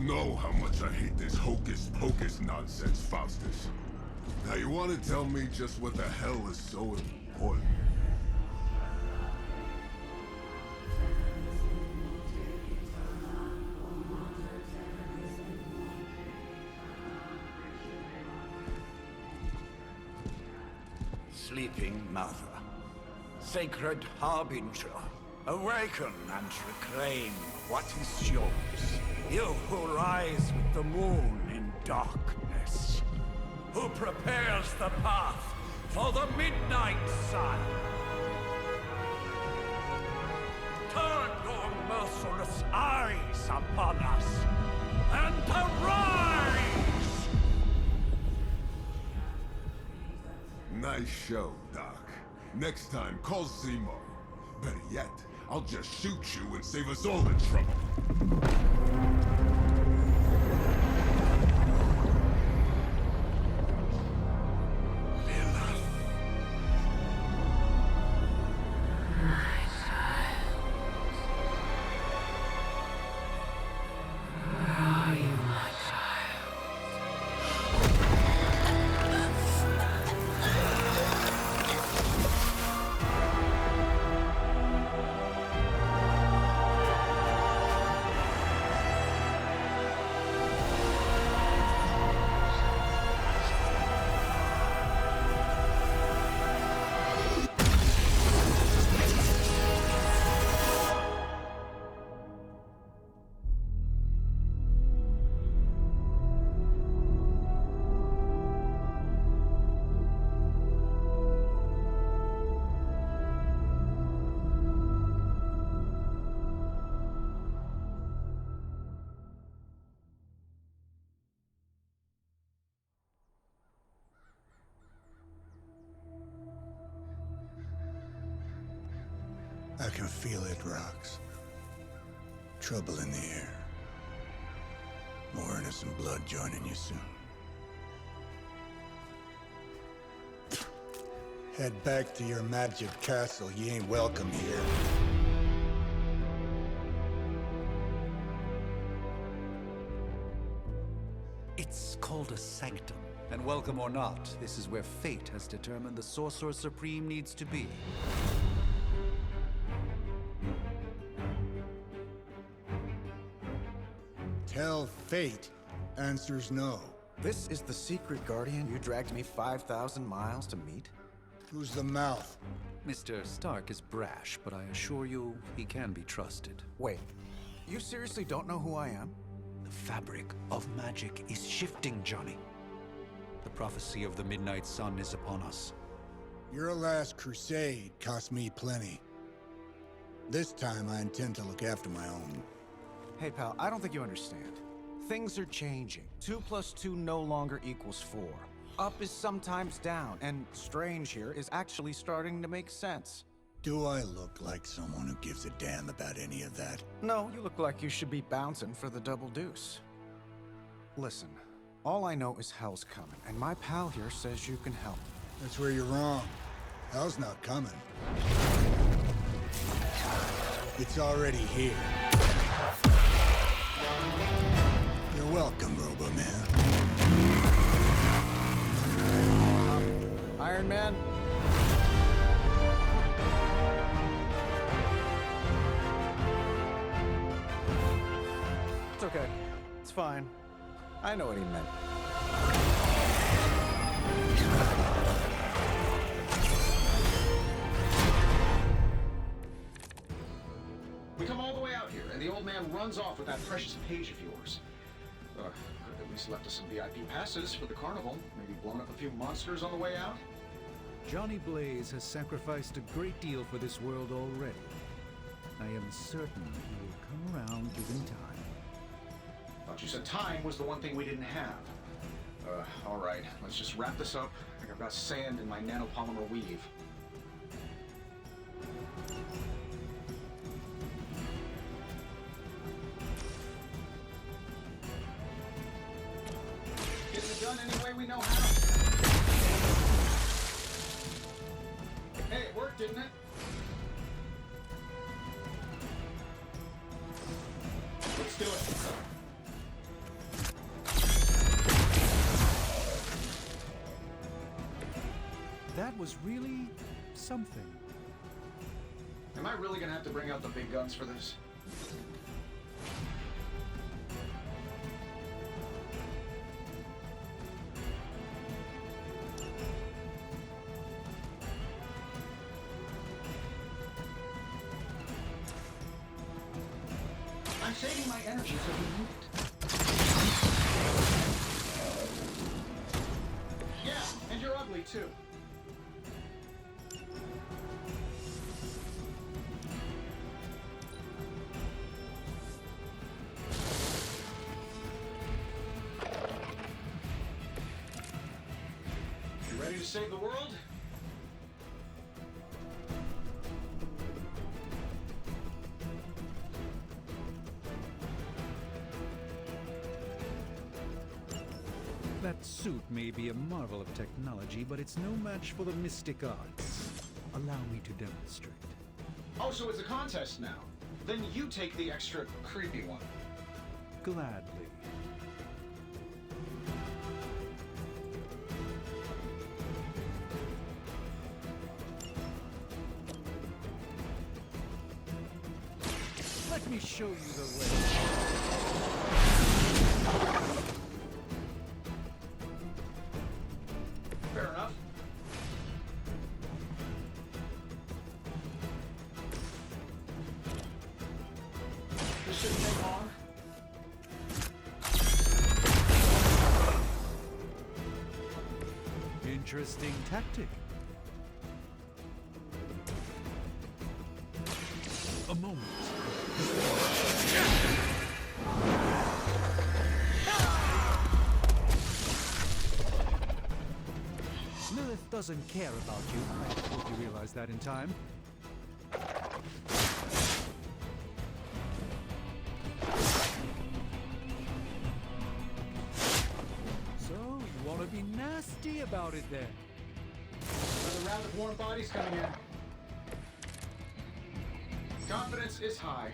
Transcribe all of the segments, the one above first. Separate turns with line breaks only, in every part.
know how much I hate this hocus-pocus nonsense, Faustus. Now you want to tell me just what the hell is so important?
Sleeping Mother, Sacred Harbinger, awaken and reclaim what is yours. You who rise with the moon in darkness, who prepares the path for the midnight sun. Turn your merciless eyes upon us, and arise!
Nice show, Doc. Next time, call Zemo. Better yet, I'll just shoot you and save us all the trouble.
I can feel it, Rox. Trouble in the air. More innocent blood joining you soon. Head back to your magic castle. You ain't welcome here.
It's called a sanctum. And welcome or not, this is where fate has determined the Sorcerer Supreme needs to be.
Tell fate. Answers no.
This is the secret guardian you dragged me 5,000 miles to meet?
Who's the mouth?
Mr. Stark is brash, but I assure you, he can be trusted.
Wait, you seriously don't know who I am?
The fabric of magic is shifting, Johnny. The prophecy of the Midnight Sun is upon us.
Your last crusade cost me plenty. This time I intend to look after my own.
Hey pal, I don't think you understand. Things are changing. 2 + 2 no longer equals 4. Up is sometimes down, and Strange here is actually starting to make sense.
Do I look like someone who gives a damn about any of that?
No, you look like you should be bouncing for the double deuce. Listen, all I know is hell's coming, and my pal here says you can help.
That's where you're wrong. Hell's not coming. It's already here. You're welcome, Robo-Man.
Iron Man? It's okay. It's fine. I know what he meant.
We come all the way out here, and the old man runs off with that precious page of yours. Could have at least left us some VIP passes for the carnival. Maybe blown up a few monsters on the way out.
Johnny Blaze has sacrificed a great deal for this world already. I am certain he will come around given time.
Thought you said time was the one thing we didn't have. All right, let's just wrap this up. I think I've got sand in my nanopolymer weave. Getting it done any way we know how. Hey, it worked, didn't it? Let's do it.
was really something.
Am I really gonna have to bring out the big guns for this? I'm saving my energy so we need it. Yeah, and you're ugly too. You ready to save the world?
That suit may be a marvel of technology, but it's no match for the mystic arts. Allow me to demonstrate.
Oh, so it's a contest now. Then you take the extra creepy one.
Gladly. Let me show you the way.
Fair enough. This shouldn't take long.
Interesting tactic. A moment. Lilith doesn't care about you. I hope you realize that in time. So, you want to be nasty about it then?
Another round of warm bodies coming in. Confidence is high.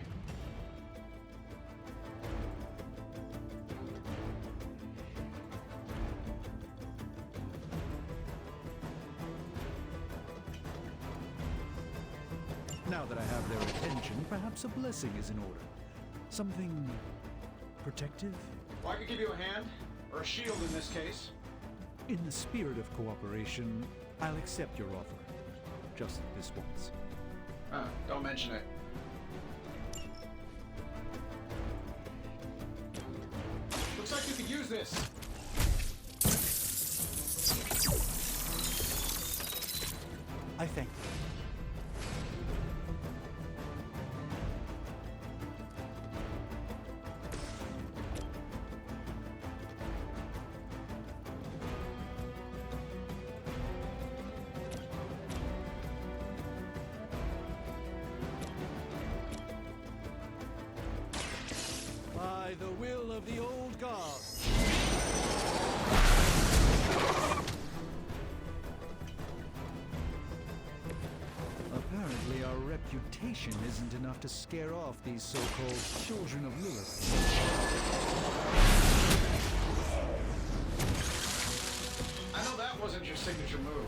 Now that I have their attention, perhaps a blessing is in order. Something protective?
Well, I could give you a hand, or a shield in this case.
In the spirit of cooperation, I'll accept your offer. Just this once.
Don't mention it. Looks like you could use this.
I thank you. By the will of the old god. Apparently our reputation isn't enough to scare off these so-called children of Lilith.
I know that wasn't your signature move.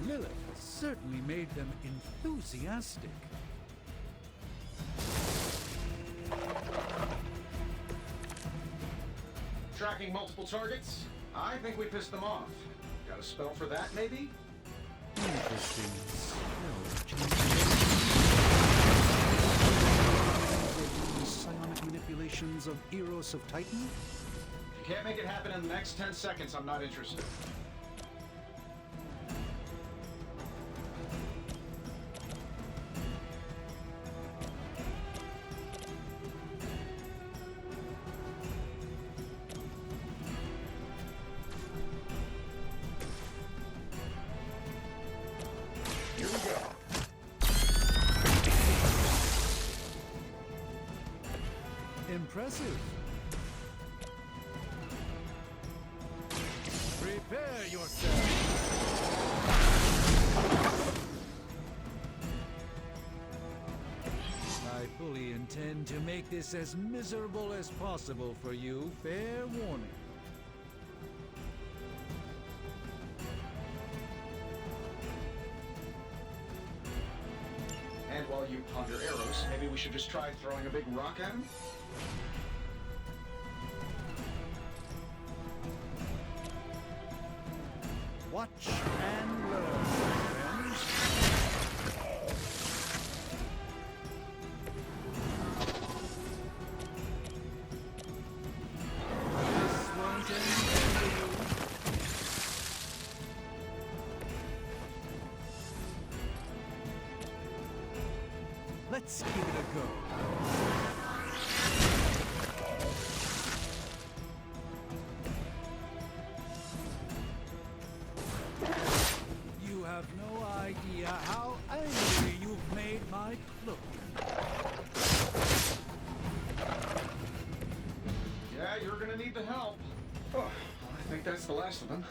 Lilith certainly made them enthusiastic.
Tracking multiple targets? I think we pissed them off. Got a spell for that, maybe?
Interesting. Psionic manipulations of Eros of Titan?
If you can't make it happen in the next 10 seconds, I'm not interested. Here we go.
Impressive. to make this as miserable as possible for you, fair warning.
And while you ponder arrows, maybe we should just try throwing a big rock at him?
Watch and learn, my friends. This won't end well. Let's give it a go. You have no idea how angry you've made my cloak.
Yeah, you're gonna need the help. Oh, well, I think that's the last of them.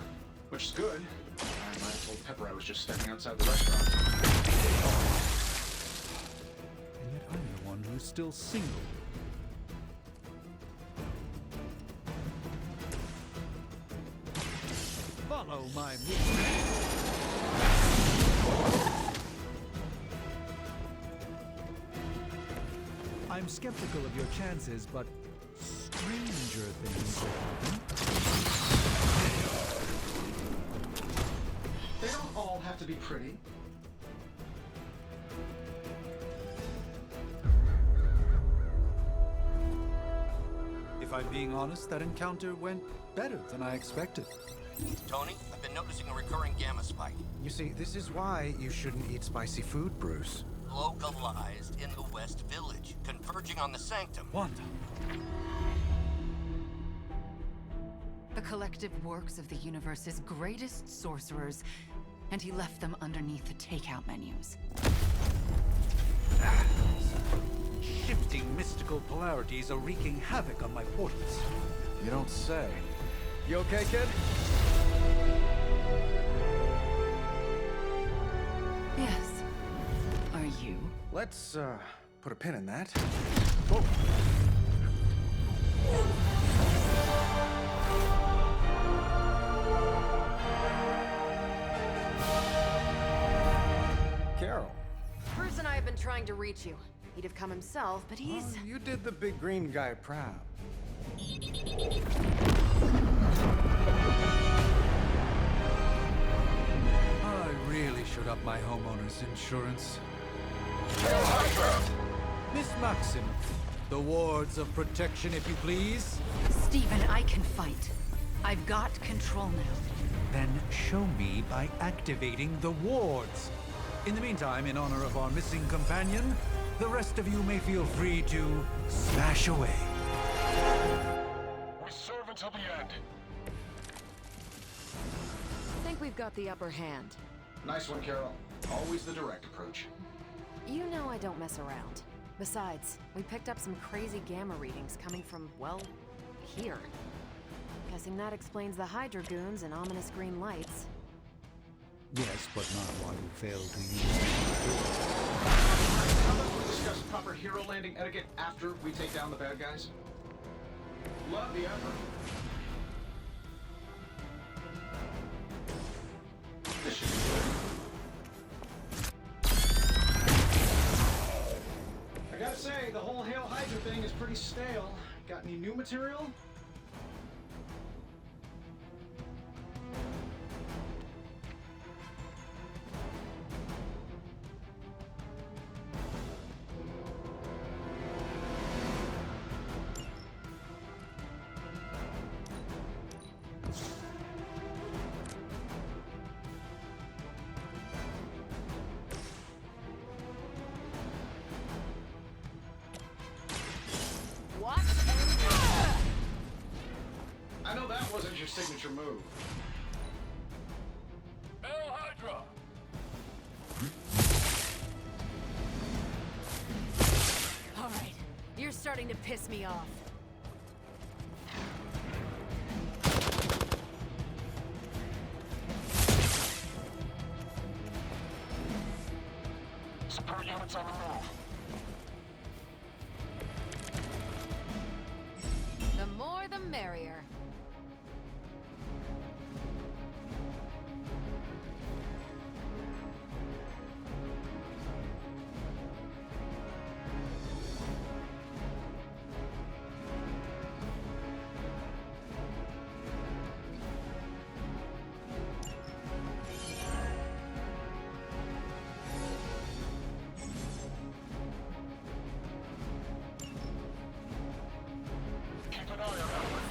Which is good. I might have told Pepper I was just stepping outside the restaurant.
And yet I'm the one who's still single. Follow my movement. I'm skeptical of your chances, but stranger things will happen.
They don't all have to be pretty.
If I'm being honest, that encounter went better than I expected.
Tony, I've been noticing a recurring gamma spike.
You see, this is why you shouldn't eat spicy food, Bruce.
Localized in the West Village, converging on the Sanctum.
Wanda,
The collective works of the universe's greatest sorcerers, and he left them underneath the takeout menus.
shifting mystical polarities are wreaking havoc on my portals.
You don't say. You okay, kid?
Yes. Are you?
Let's, put a pin in that. Carol.
Bruce and I have been trying to reach you. He'd have come himself, but he's...
Oh, you did the big green guy proud.
I really should up my homeowner's insurance. Miss Maxim, the wards of protection, if you please.
Stephen, I can fight. I've got control now.
Then show me by activating the wards. In the meantime, in honor of our missing companion, the rest of you may feel free to smash away.
We serve until the end.
I think we've got the upper hand.
Nice one, Carol. Always the direct approach.
You know I don't mess around. Besides, we picked up some crazy gamma readings coming from, well, here. Guessing that explains the Hydra goons and ominous green lights.
Yes, but not while you fail to use
How about we discuss proper hero landing etiquette after we take down the bad guys? Love the effort. This should be good. I gotta say, the whole Hail Hydra thing is pretty stale. Got any new material?
Watch and...
I know that wasn't your signature move.
Hail Hydra!
All right, you're starting to piss me off.
Support units on the move.
the merrier.
Keep an eye on that one.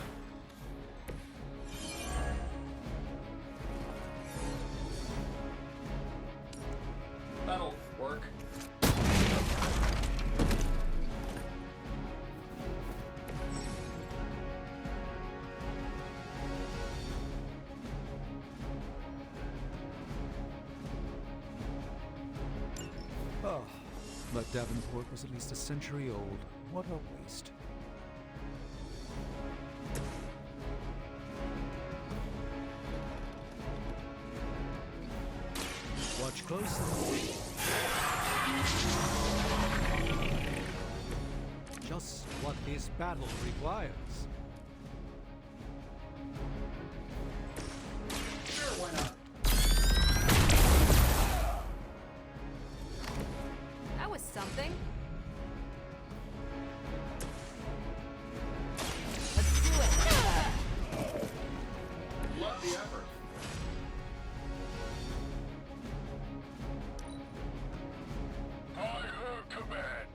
That'll work.
Oh, but Davenport was at least a century old. What a waste. Watch closely. Just what this battle requires.
Sure, why not?
That was something. Let's do it.
Love the effort.
I heard command.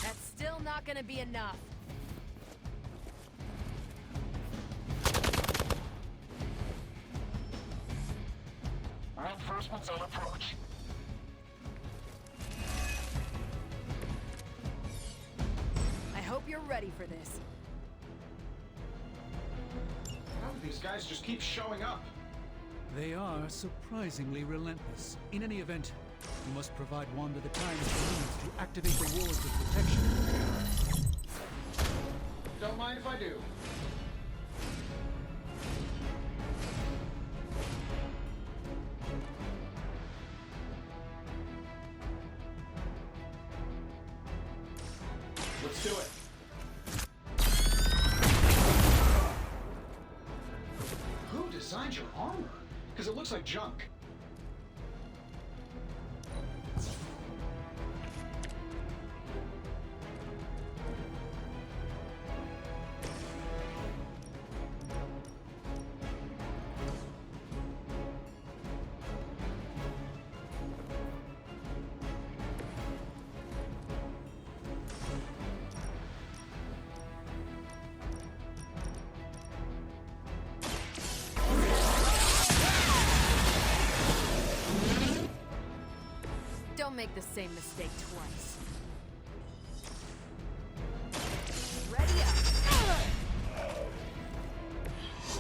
That's still not gonna be enough.
Reinforcements on approach.
I hope you're ready for this.
How do these guys just keep showing up?
They are surprisingly relentless. In any event, you must provide Wanda the time she needs to activate the wards of protection.
Don't mind if I do. Let's do it. Who designed your armor? Because it looks like junk.
Don't make the same mistake twice. Ready up!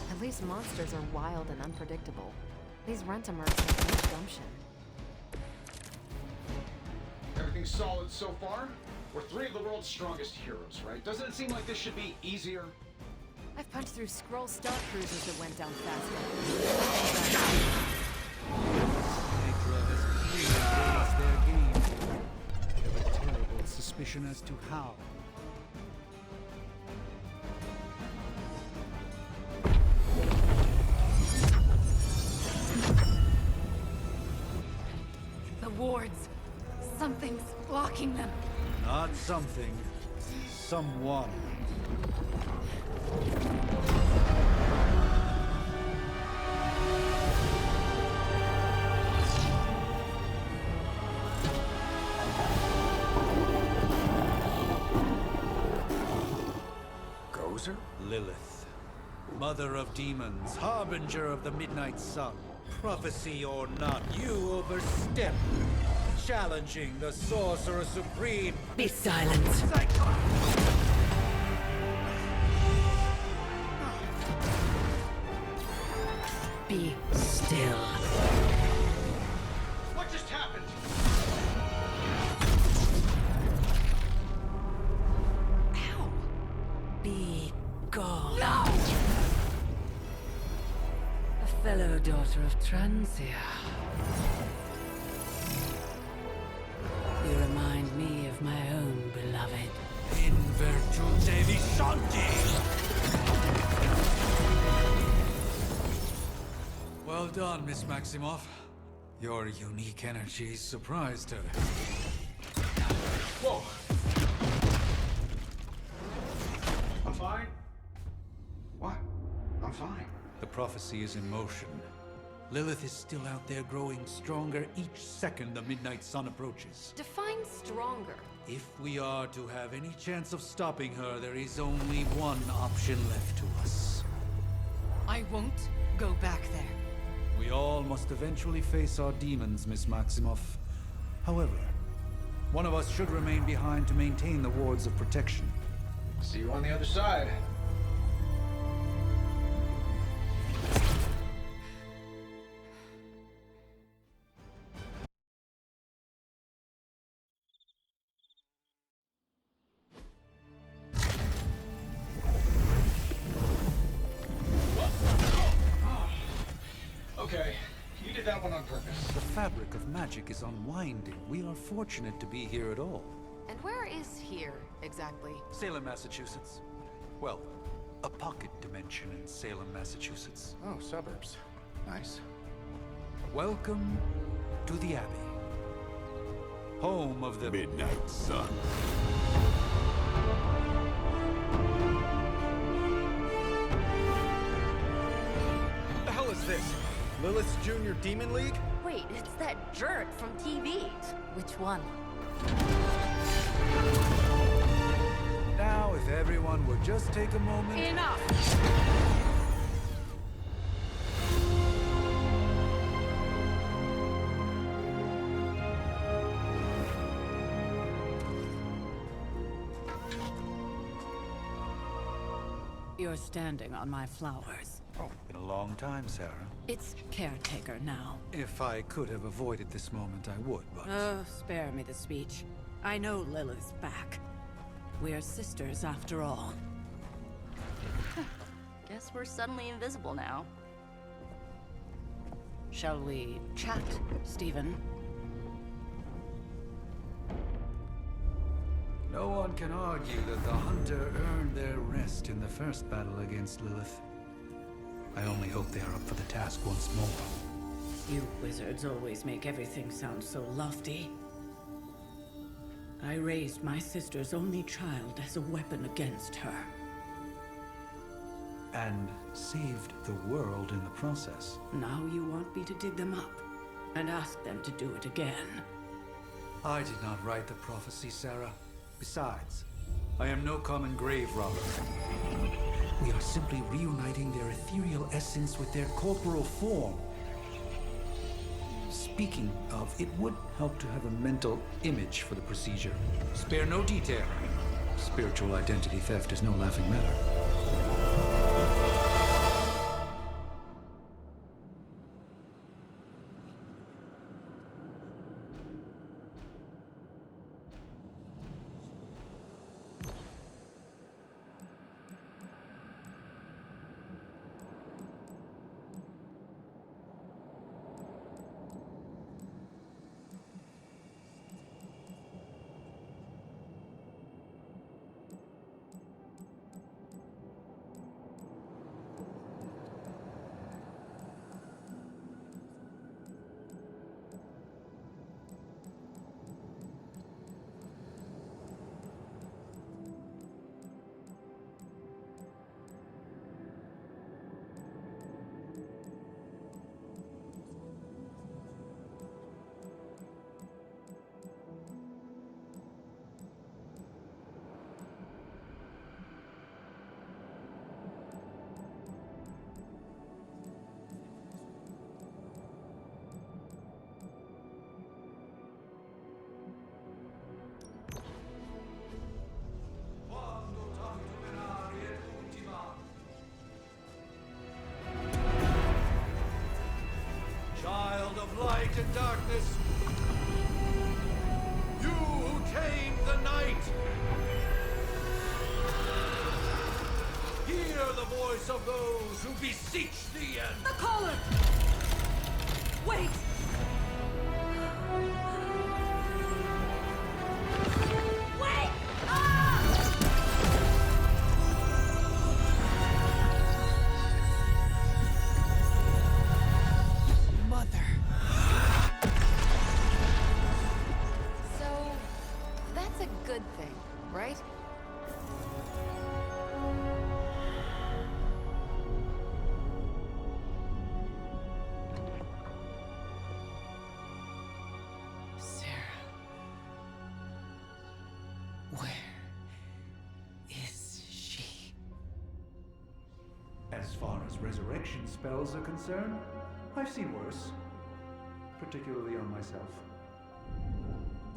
At least monsters are wild and unpredictable. These Rentimers have no gumption.
Everything solid so far? We're three of the world's strongest heroes, right? Doesn't it seem like this should be easier?
I've punched through Skrull Star Cruisers that went down faster.
Hydra has clearly raised their game. I have a terrible suspicion as to how.
The wards. Something's blocking them.
Not something. Someone.
Gozer?
Lilith. Mother of demons, harbinger of the midnight sun. Prophecy or not, you overstep. Challenging the Sorcerer Supreme.
Be silent. Be still.
What just happened?
Ow! Be gone.
No! A fellow daughter of Transia.
Devi Shanti! Well done, Miss Maximoff. Your unique energy surprised her.
Whoa! I'm fine. What? I'm fine.
The prophecy is in motion. Lilith is still out there growing stronger each second the midnight sun approaches.
Define stronger.
If we are to have any chance of stopping her, there is only one option left to us.
I won't go back there.
We all must eventually face our demons, Miss Maximoff. However, one of us should remain behind to maintain the wards of protection.
See you on the other side. Okay, you did that one on purpose.
The fabric of magic is unwinding. We are fortunate to be here at all.
And where is here, exactly?
Salem, Massachusetts. Well, a pocket dimension in Salem, Massachusetts.
Oh, suburbs. Nice.
Welcome to the Abbey. Home of the
Midnight Sun.
What the hell is this? Lilith's Junior Demon League?
Wait, it's that jerk from TV. Which one?
Now, if everyone would just take a moment...
Enough!
You're standing on my flowers.
Oh, been a long time, Sarah.
It's caretaker now.
If I could have avoided this moment, I would, but...
Oh, spare me the speech. I know Lilith's back. We're sisters after all.
Guess we're suddenly invisible now.
Shall we chat, Stephen?
No one can argue that the Hunter earned their rest in the first battle against Lilith. I only hope they are up for the task once more.
You wizards always make everything sound so lofty. I raised my sister's only child as a weapon against her.
And saved the world in the process.
Now you want me to dig them up and ask them to do it again.
I did not write the prophecy, Sarah. Besides, I am no common grave robber. We are simply reuniting their ethereal essence with their corporal form. Speaking of, it would help to have a mental image for the procedure. Spare no detail. Spiritual identity theft is no laughing matter. Child of light and darkness, you who tamed the night, hear the voice of those who beseech thee and...
The collar! Wait! Wait! Ah!
resurrection spells are concerned, I've seen worse. Particularly on myself.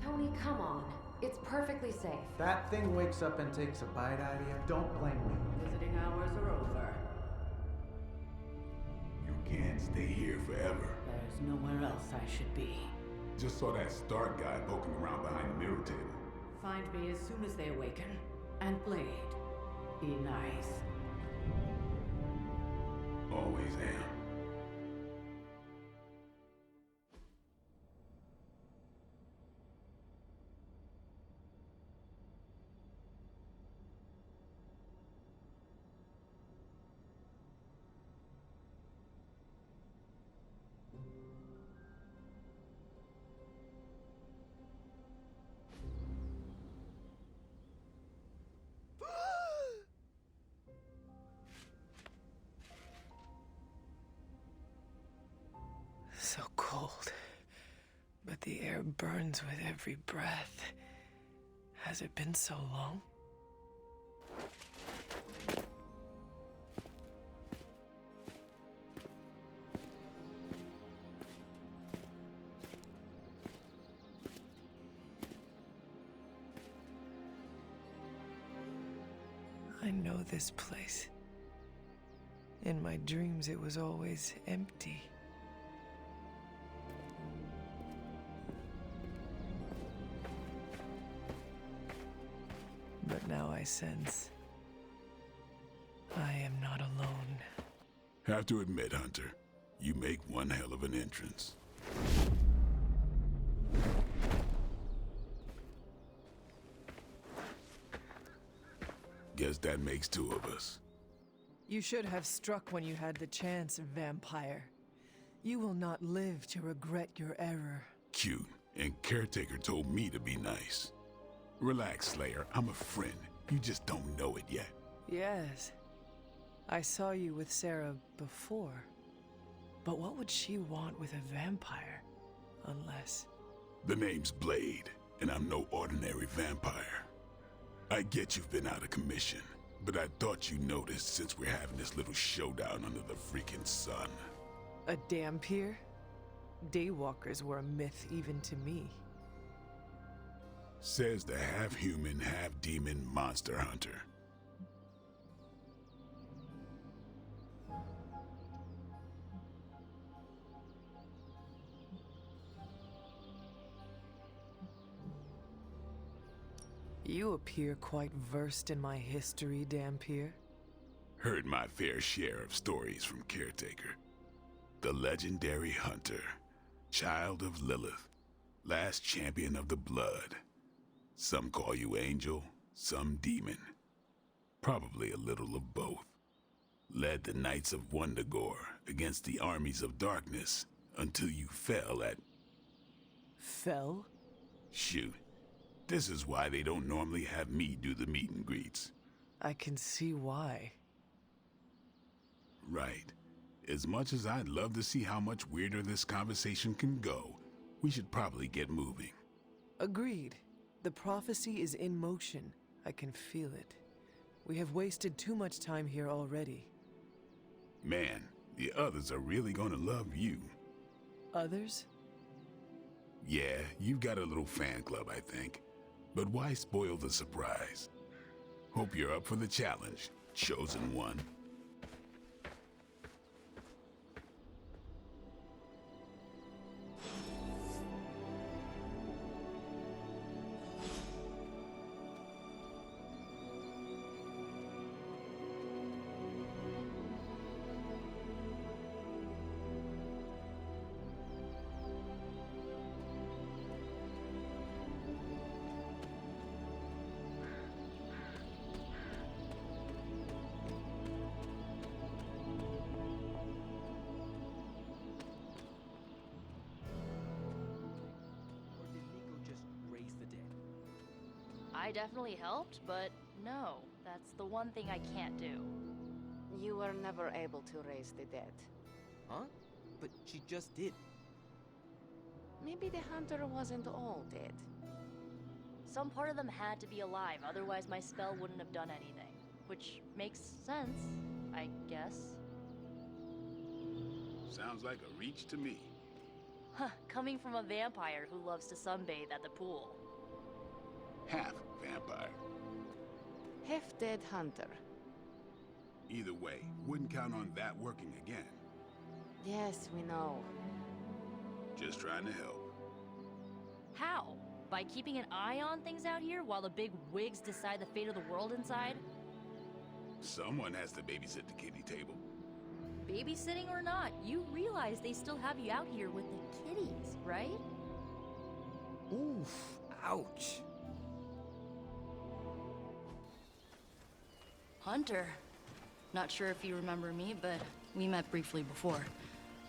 Tony, come on. It's perfectly safe.
That thing wakes up and takes a bite out of you. Don't blame me.
Visiting hours are over.
You can't stay here forever.
There's nowhere else I should be.
Just saw that Stark guy poking around behind the mirror table.
Find me as soon as they awaken. And Blade, be nice.
Always am.
So cold, but the air burns with every breath. Has it been so long? I know this place. In my dreams, it was always empty. But now I sense I am not alone.
Have to admit, Hunter, you make one hell of an entrance. Guess that makes two of us.
You should have struck when you had the chance, vampire. You will not live to regret your error.
Cute, and Caretaker told me to be nice. Relax, Slayer. I'm a friend. You just don't know it yet.
Yes. I saw you with Sarah before. But what would she want with a vampire? Unless...
The name's Blade, and I'm no ordinary vampire. I get you've been out of commission, but I thought you noticed since we're having this little showdown under the freaking sun.
A Dhampir? Daywalkers were a myth even to me.
Says the half-human, half-demon monster hunter.
You appear quite versed in my history, Dhampir.
Heard my fair share of stories from Caretaker. The legendary hunter, child of Lilith, last champion of the blood. Some call you angel, some demon. Probably a little of both. Led the Knights of Wundagore against the armies of darkness until you fell at...
Fell?
Shoot. This is why they don't normally have me do the meet and greets.
I can see why.
Right. As much as I'd love to see how much weirder this conversation can go, we should probably get moving.
Agreed. The prophecy is in motion. I can feel it. We have wasted too much time here already.
Man, the others are really gonna love you.
Others?
Yeah, you've got a little fan club, I think. But why spoil the surprise? Hope you're up for the challenge, chosen one.
I definitely helped, but no, that's the one thing I can't do.
You were never able to raise the dead.
Huh? But she just did.
Maybe the hunter wasn't all dead.
Some part of them had to be alive, otherwise my spell wouldn't have done anything. Which makes sense, I guess.
Sounds like a reach to me.
Huh, coming from a vampire who loves to sunbathe at the pool.
Half vampire.
Half dead hunter.
Either way, wouldn't count on that working again.
Yes, we know.
Just trying to help.
How? By keeping an eye on things out here while the big wigs decide the fate of the world inside?
Someone has to babysit the kiddie table.
Babysitting or not, you realize they still have you out here with the kitties, right?
Oof. Ouch.
Hunter. Not sure if you remember me, but we met briefly before.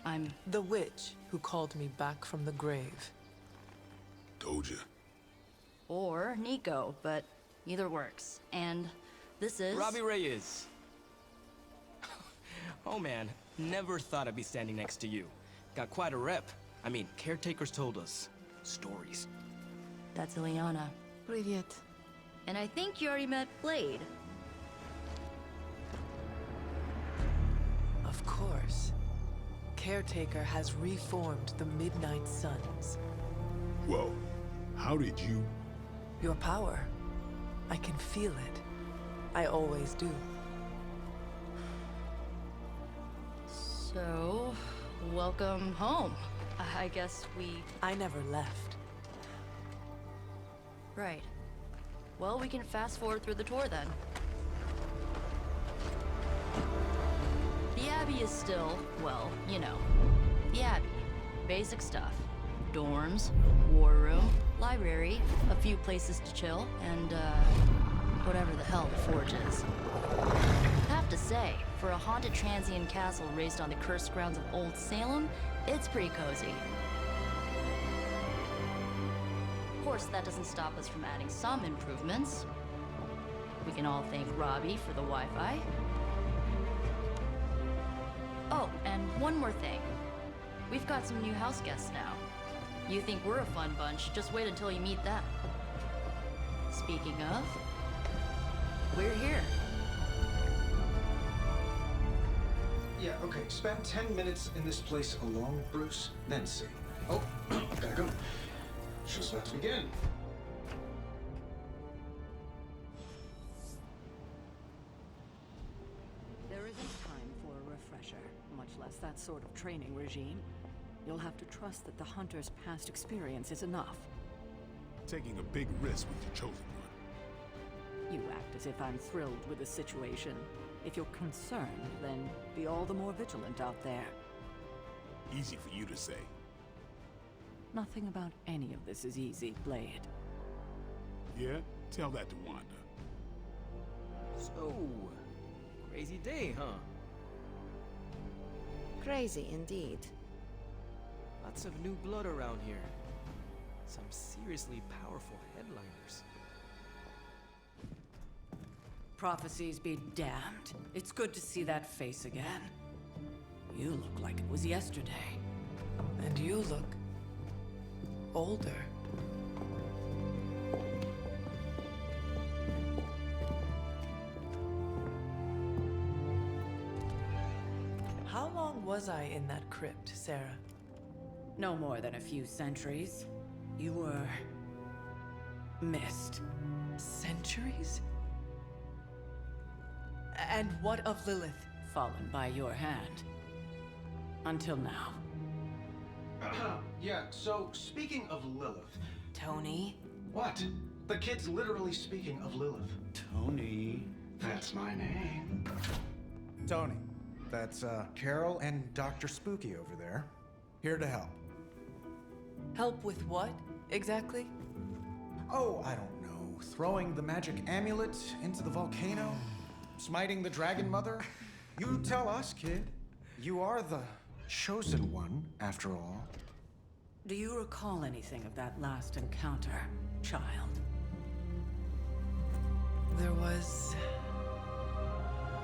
I'm
the witch who called me back from the grave.
Told ya.
Or Nico, but either works. And this is...
Robbie Reyes. Oh man, never thought I'd be standing next to you. Got quite a rep. I mean, caretakers told us stories.
That's Ileana.
Привет.
And I think you already met Blade.
Of course. Caretaker has reformed the Midnight Suns.
Whoa. How did you...
Your power. I can feel it. I always do.
So, welcome home. I guess
I never left.
Right. Well, we can fast forward through the tour then. The Abbey is still, well, you know, the Abbey. Basic stuff. Dorms, war room, library, a few places to chill, and, whatever the hell the Forge is. Have to say, for a haunted transient castle raised on the cursed grounds of Old Salem, it's pretty cozy. Of course, that doesn't stop us from adding some improvements. We can all thank Robbie for the Wi-Fi. Oh, and one more thing. We've got some new house guests now. You think we're a fun bunch, just wait until you meet them. Speaking of, we're here.
Yeah, okay. Spend 10 minutes in this place alone, Bruce, then see. Oh, gotta go. Show's about to begin.
There isn't time for a refresher, much less that sort of training regime. You'll have to trust that the Hunter's past experience is enough.
Taking a big risk with your chosen one.
You act as if I'm thrilled with the situation. If you're concerned, then be all the more vigilant out there.
Easy for you to say.
Nothing about any of this is easy, Blade.
Yeah? Tell that to Wanda.
So, crazy day, huh?
Crazy indeed.
Lots of new blood around here. Some seriously powerful headliners.
Prophecies be damned. It's good to see that face again. You look like it was yesterday.
And you look... older. How long was I in that crypt, Sarah?
No more than a few centuries. You were... missed.
Centuries? And what of Lilith?
Fallen by your hand. Until now.
Yeah, so speaking of Lilith...
Tony?
What? The kid's literally speaking of Lilith. Tony. That's my name. Tony. That's, Carol and Dr. Spooky over there. Here to help.
Help with what, exactly?
Oh, I don't know. Throwing the magic amulet into the volcano? Smiting the Dragon Mother? You tell us, kid. You are the chosen one, after all.
Do you recall anything of that last encounter, child?
There was...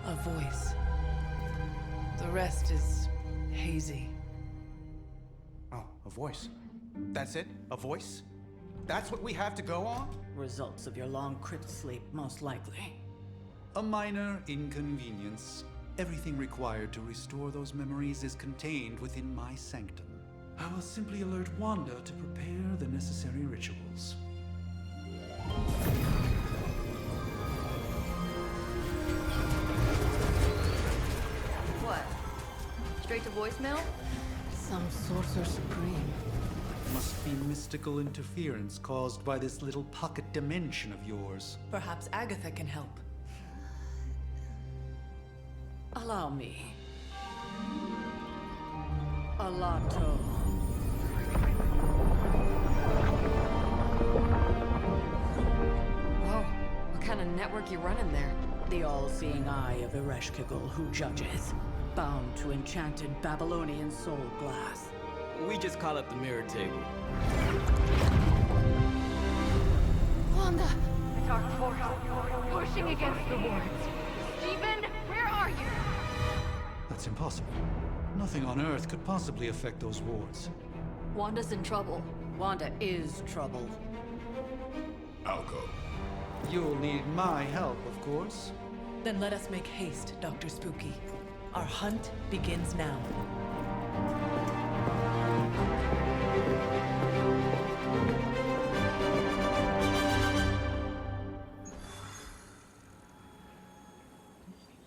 a voice. The rest is hazy.
Oh, a voice. That's it? A voice? That's what we have to go on?
Results of your long crypt sleep, most likely.
A minor inconvenience. Everything required to restore those memories is contained within my sanctum. I will simply alert Wanda to prepare the necessary rituals.
What? Straight to voicemail?
Some Sorcerer Supreme.
Must be mystical interference caused by this little pocket dimension of yours.
Perhaps Agatha can help.
Allow me. Alato.
Whoa, what kind of network you running there?
The all-seeing eye of Ereshkigal who judges, bound to enchanted Babylonian soul glass.
We just call it the mirror table.
Wanda! The dark force, pushing against the wards. Stephen, where are you?
That's impossible. Nothing on Earth could possibly affect those wards.
Wanda's in trouble.
Wanda is trouble.
I'll go.
You'll need my help, of course.
Then let us make haste, Dr. Spooky. Our hunt begins now.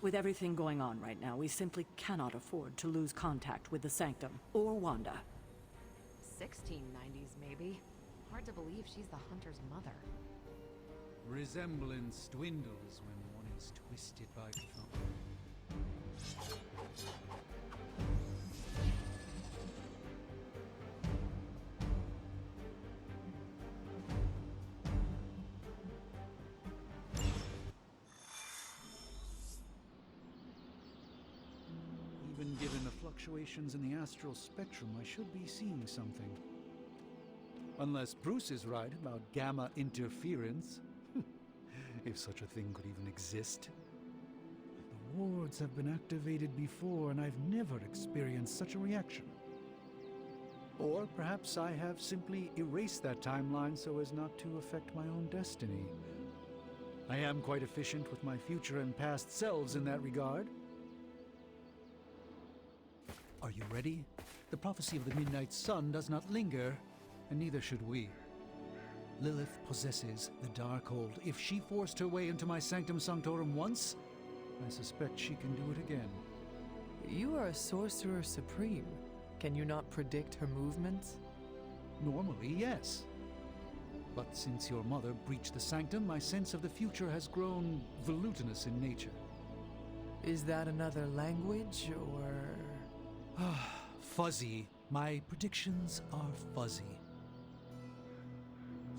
With everything going on right now, we simply cannot afford to lose contact with the Sanctum or Wanda.
1690s, maybe. Hard to believe she's the Hunter's mother.
Resemblance dwindles when one is twisted by Cthulhu. Even given the fluctuations in the astral spectrum, I should be seeing something. Unless Bruce is right about gamma interference. If such a thing could even exist. The wards have been activated before, and I've never experienced such a reaction. Or perhaps I have simply erased that timeline so as not to affect my own destiny. I am quite efficient with my future and past selves in that regard. Are you ready? The prophecy of the Midnight Sun does not linger, and neither should we. Lilith possesses the Darkhold. If she forced her way into my Sanctum Sanctorum once, I suspect she can do it again.
You are a Sorcerer Supreme. Can you not predict her movements?
Normally, yes. But since your mother breached the Sanctum, my sense of the future has grown volutinous in nature.
Is that another language, or...?
Fuzzy. My predictions are fuzzy.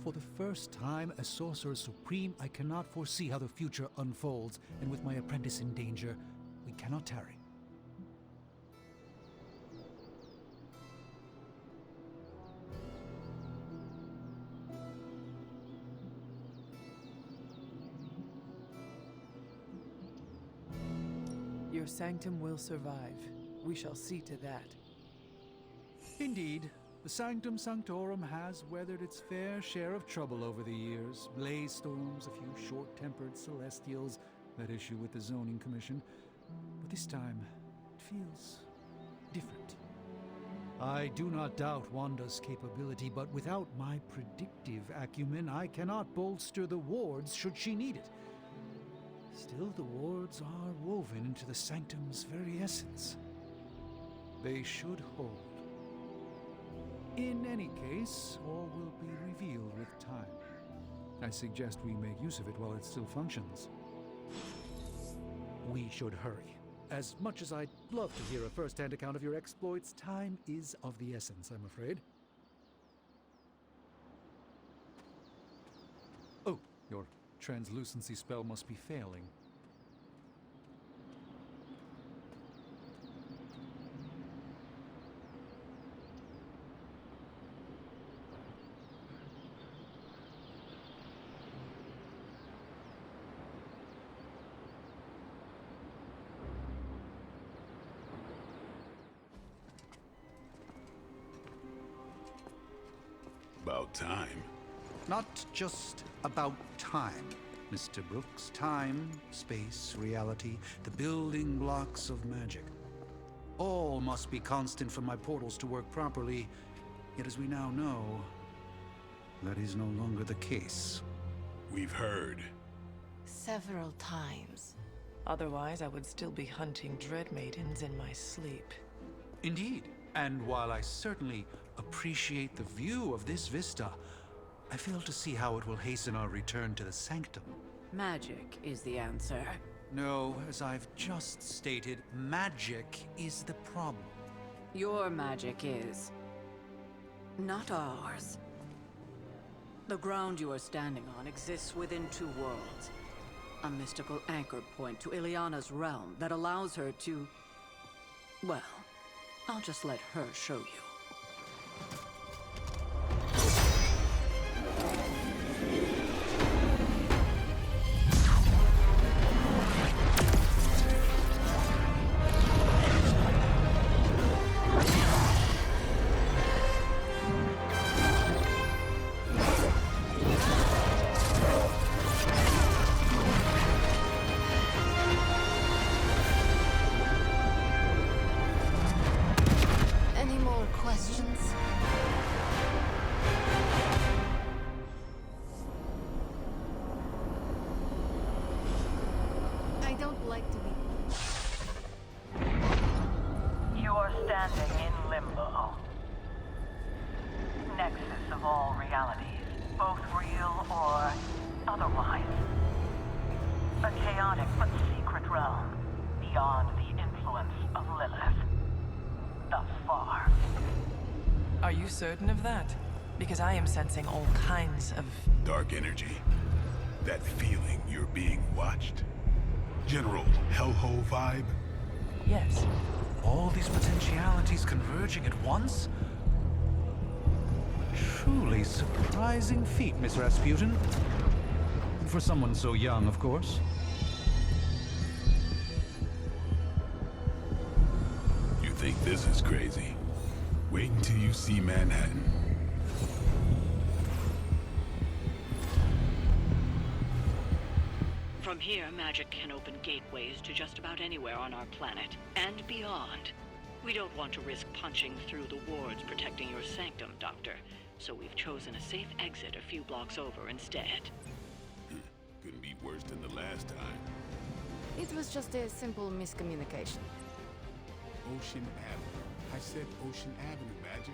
For the first time as Sorcerer Supreme, I cannot foresee how the future unfolds, and with my apprentice in danger, we cannot tarry.
Your sanctum will survive. We shall see to that.
Indeed. The Sanctum Sanctorum has weathered its fair share of trouble over the years. Blaze storms, a few short-tempered celestials that issue with the Zoning Commission. But this time, it feels different. I do not doubt Wanda's capability, but without my predictive acumen, I cannot bolster the wards should she need it. Still, the wards are woven into the Sanctum's very essence. They should hold. In any case, all will be revealed with time. I suggest we make use of it while it still functions. We should hurry. As much as I'd love to hear a first-hand account of your exploits, time is of the essence, I'm afraid. Oh, your translucency spell must be failing.
About time.
Not just about time. Mr. Brooks. Time, space, reality, the building blocks of magic. All must be constant for my portals to work properly. Yet as we now know, that is no longer the case.
We've heard.
Several times. Otherwise, I would still be hunting Dread Maidens in my sleep.
Indeed. And while I certainly appreciate the view of this vista, I fail to see how it will hasten our return to the Sanctum.
Magic is the answer.
No, as I've just stated, magic is the problem.
Your magic is... not ours. The ground you are standing on exists within two worlds. A mystical anchor point to Ileana's realm that allows her to... well, I'll just let her show you.
Standing in limbo. Nexus of all realities, both real or otherwise. A chaotic but secret realm, beyond the influence of Lilith. Thus far.
Are you certain of that? Because I am sensing all kinds of...
dark energy. That feeling you're being watched. General hellhole vibe?
Yes.
All these potentialities converging at once? Truly surprising feat, Miss Rasputin. For someone so young, of course.
You think this is crazy? Wait until you see Manhattan.
From here, magic can open gateways to just about anywhere on our planet, and beyond. We don't want to risk punching through the wards protecting your sanctum, Doctor, so we've chosen a safe exit a few blocks over instead.
Couldn't be worse than the last time.
It was just a simple miscommunication.
Ocean Avenue. I said Ocean Avenue, Magic.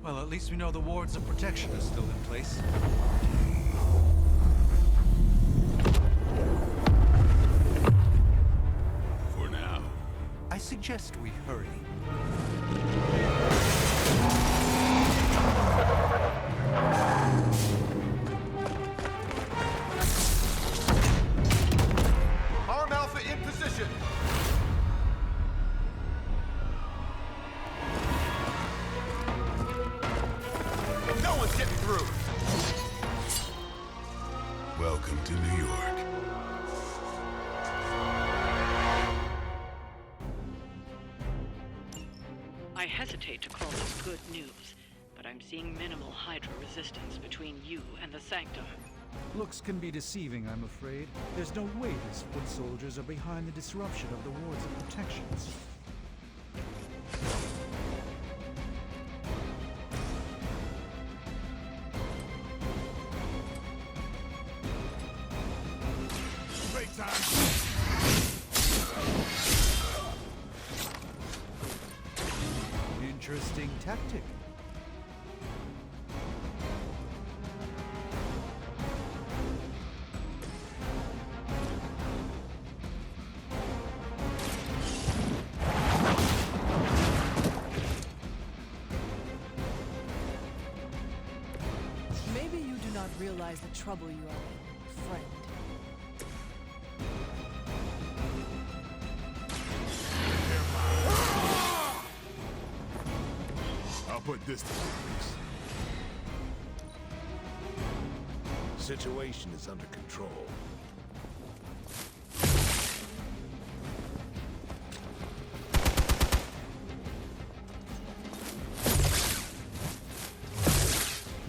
Well, at least we know the wards of protection are still in place.
For now.
I suggest we hurry.
Arm Alpha in position! No one's getting through!
Welcome to New York.
I hesitate to call this good news, but I'm seeing minimal Hydra resistance between you and the Sanctum.
Looks can be deceiving, I'm afraid. There's no way these foot soldiers are behind the disruption of the wards of protections.
Break time!
evading tactic.
Maybe you do not realize the trouble you are in, friend.
I'll put this to use.
Situation is under control.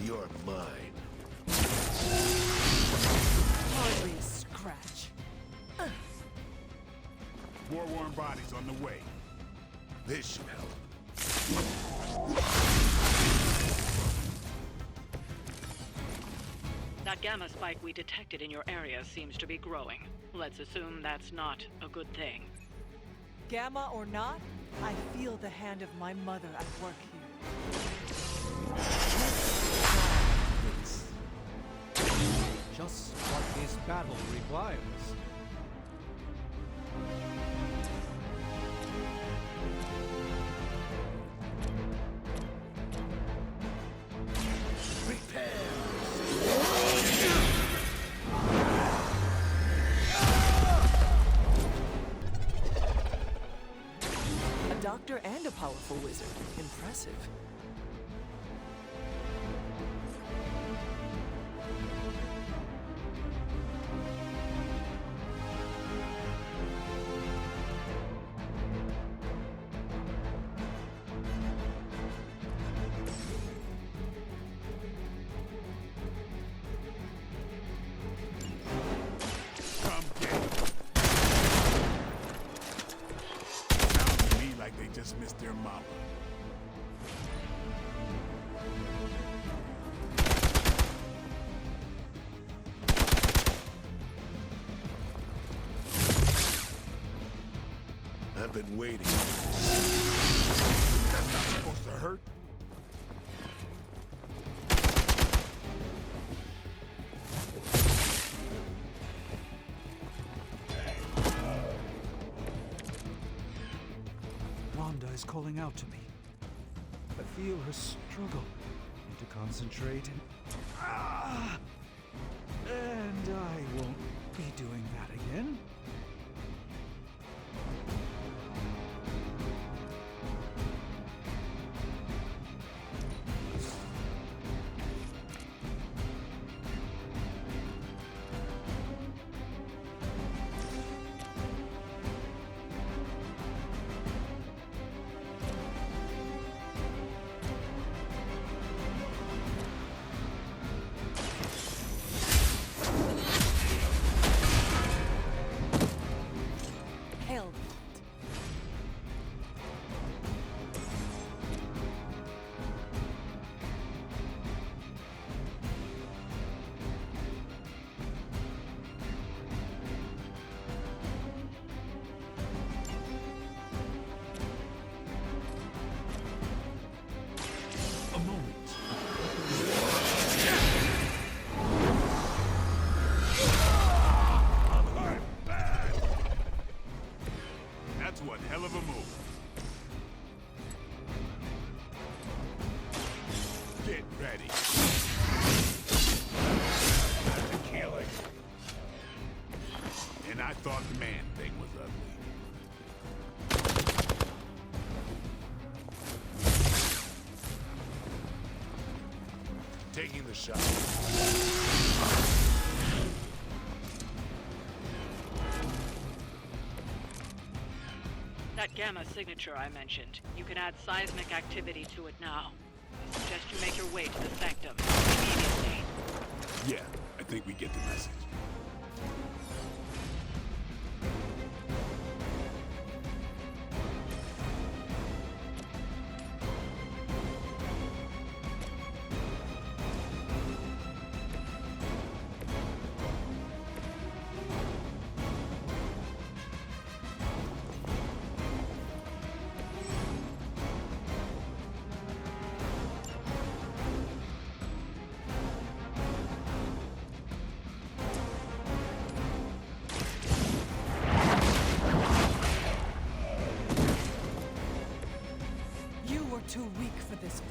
You're mine.
Hardly a scratch.
War-worn bodies on the way.
This should help.
That gamma spike we detected in your area seems to be growing. Let's assume that's not a good thing.
Gamma or not, I feel the hand of my mother at work here.
Just what this battle requires.
A doctor and a powerful wizard. Impressive.
Come get it. Sounds to me like they just missed their mama.
I've been waiting.
That's not supposed to hurt.
Wanda is calling out to me. I feel her struggle. Need to concentrate and... And I won't be doing that again.
Hell.
A moment. That's one hell of a move. Get ready. That's killing. And I thought the man thing was ugly.
Taking the shot.
That gamma signature I mentioned, you can add seismic activity to it now. I suggest you make your way to the sanctum immediately.
Yeah, I think we get the message.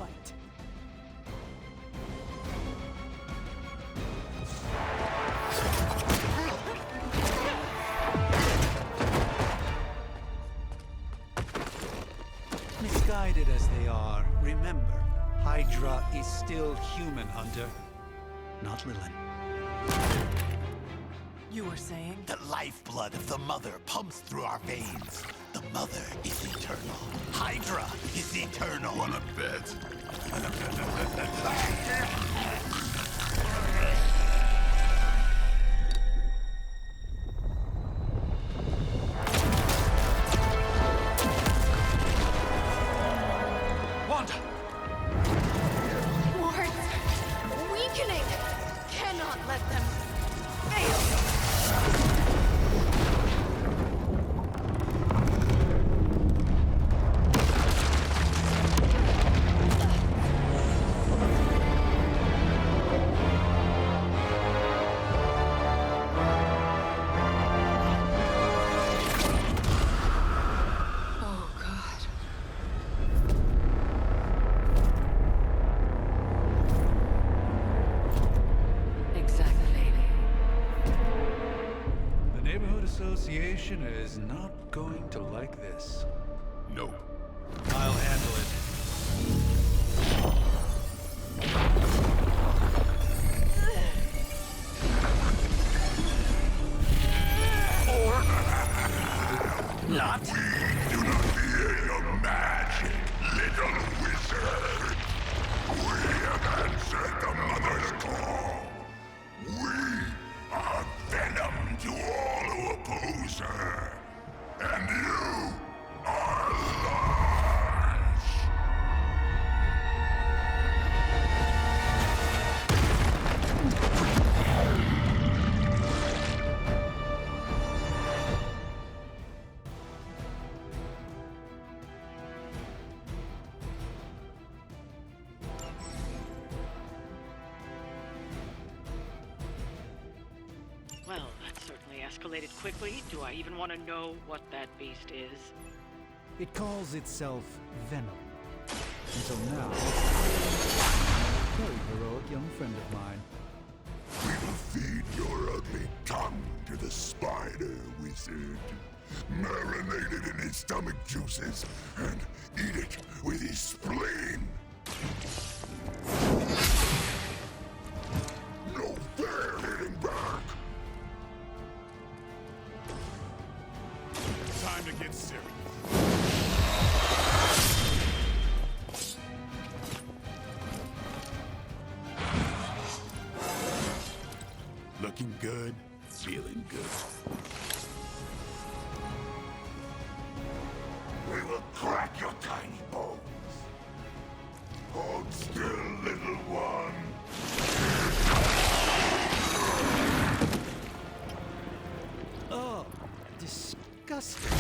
light.
Misguided as they are, remember, Hydra is still human, Hunter. Not Lilith.
You were saying?
The lifeblood of the Mother pumps through our veins. The Mother is eternal. Hydra is eternal.
Wanna bet?
Wanda!
Wards! Weakening! Cannot let them fail!
Oh, God.
Exactly.
The Neighborhood Association is not going to like this.
No.
I'll handle it.
Not?
Do not fear your magic, little wizard. We have answered the Mother's call. We are venom to all who oppose her. And you are large.
Well, that certainly escalated quickly. Do I even want to know what that beast is?
It calls itself Venom. Until now, a very heroic young friend of mine.
We will feed your ugly tongue to the spider wizard. Marinate it in his stomach juices and eat it with his spleen. No fair hitting back. Time to get serious. Looking good, feeling good. We will crack your tiny bones. Hold still, little one.
Oh, disgusting.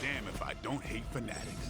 Damn if I don't hate fanatics.